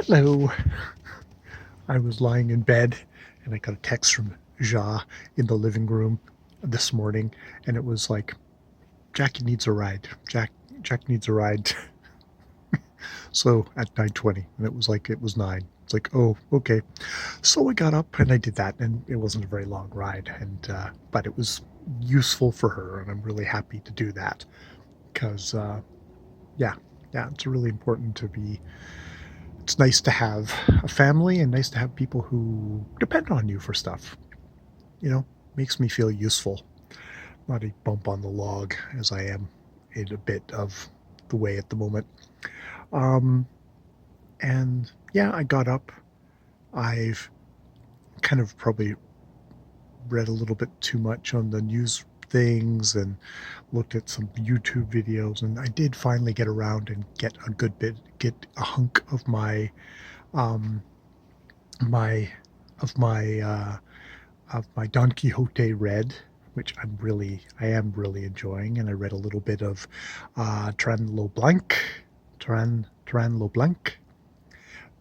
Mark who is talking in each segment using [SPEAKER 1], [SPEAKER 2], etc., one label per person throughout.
[SPEAKER 1] Hello. I was lying in bed and I got a text from Ja in the living room this morning, and it was like, Jackie needs a ride. Jack needs a ride. So at 9:20, and it was like it was 9. It's like, oh, okay. So I got up and I did that, and it wasn't a very long ride, and but it was useful for her, and I'm really happy to do that because yeah, yeah, it's really important to be. It's nice to have a family and nice to have people who depend on you for stuff. You know, makes me feel useful, not a bump on the log as I am in a bit of the way at the moment. Um, and yeah, I got up. I've kind of probably read a little bit too much on the news things and looked at some YouTube videos, and I did finally get around and get a good bit, get a hunk of um, my my of my Don Quixote read, which I am really enjoying, and I read a little bit of Tran Leblanc,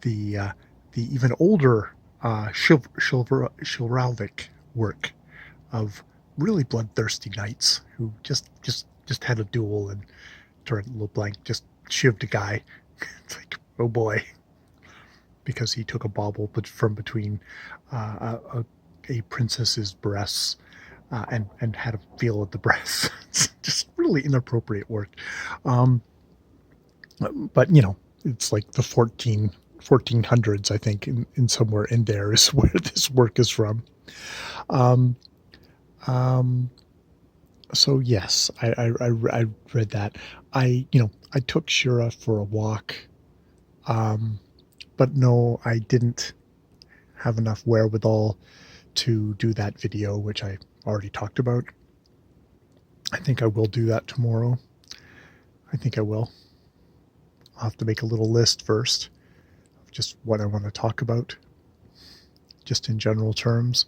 [SPEAKER 1] the uh, the even older chivalric work of really bloodthirsty knights who just had a duel, and Tran Leblanc just shivved a guy. It's like, oh boy, because he took a bauble but from between a princess's breasts, and had a feel of the breasts. It's just really inappropriate work. Um, but it's like the 1400s, I think, in somewhere in there is where this work is from. Um, um, so yes, I read that. I took Shira for a walk, um, but no, I didn't have enough wherewithal to do that video, which I already talked about. I think I will do that tomorrow. I think I will. I'll have to make a little list first of just what I want to talk about, just in general terms.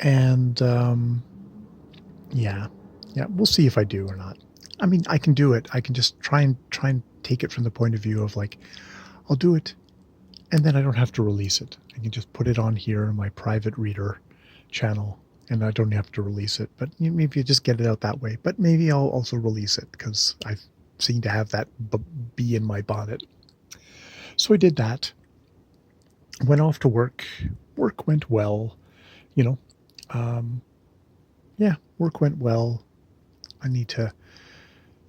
[SPEAKER 1] And yeah, we'll see if I do or not. I mean, I can do it. I can just try and take it from the point of view of like, I'll do it, and then I don't have to release it. I can just put it on here in my private reader channel, and I don't have to release it. But maybe you just get it out that way. But maybe I'll also release it because I seem to have that bee in my bonnet. So I did that. Went off to work. Work went well. You know, um, yeah, work went well. I need to.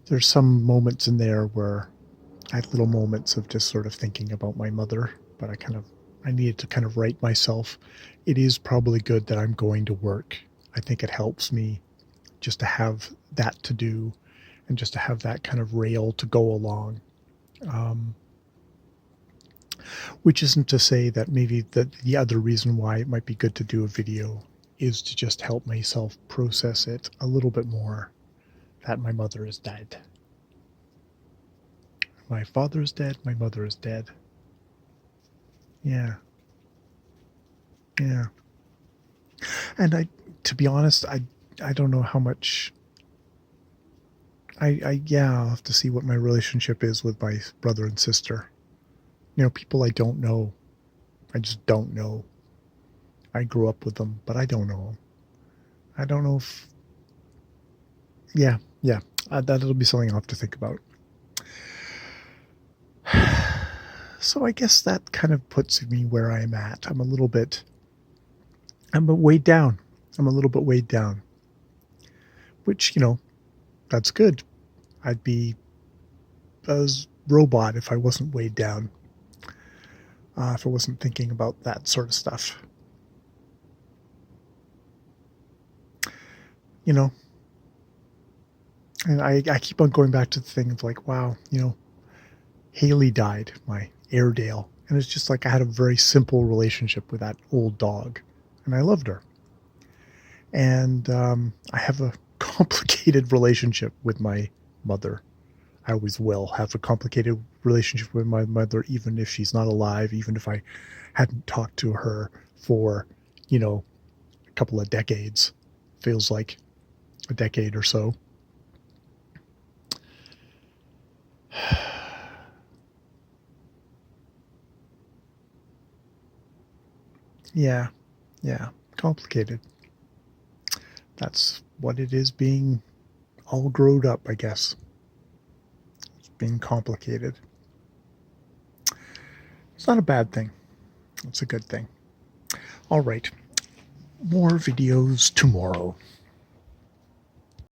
[SPEAKER 1] There's some moments in there where I had little moments of just sort of thinking about my mother, but I needed to kind of write myself. It is probably good that I'm going to work. I think it helps me just to have that to do and just to have that kind of rail to go along. Um, which isn't to say that maybe the other reason why it might be good to do a video is to just help myself process it a little bit more, that my mother is dead. My father is dead, my mother is dead. Yeah. Yeah. And to be honest, I don't know how much yeah, I'll have to see what my relationship is with my brother and sister. People I don't know. I just don't know. I grew up with them, but I don't know them. I don't know if, yeah, yeah, that'll be something I'll have to think about. So I guess that kind of puts me where I'm at. I'm weighed down. I'm a little bit weighed down, which, that's good. I'd be a robot if I wasn't weighed down, if I wasn't thinking about that sort of stuff. And I keep on going back to the thing of like, wow, Haley died, my Airedale. And it's just like I had a very simple relationship with that old dog, and I loved her. And I have a complicated relationship with my mother. I always will have a complicated relationship with my mother, even if she's not alive, even if I hadn't talked to her for, a couple of decades. Feels like a decade or so. Yeah, yeah, complicated. That's what it is being all growed up, I guess. It's being complicated. It's not a bad thing. It's a good thing. All right, more videos tomorrow.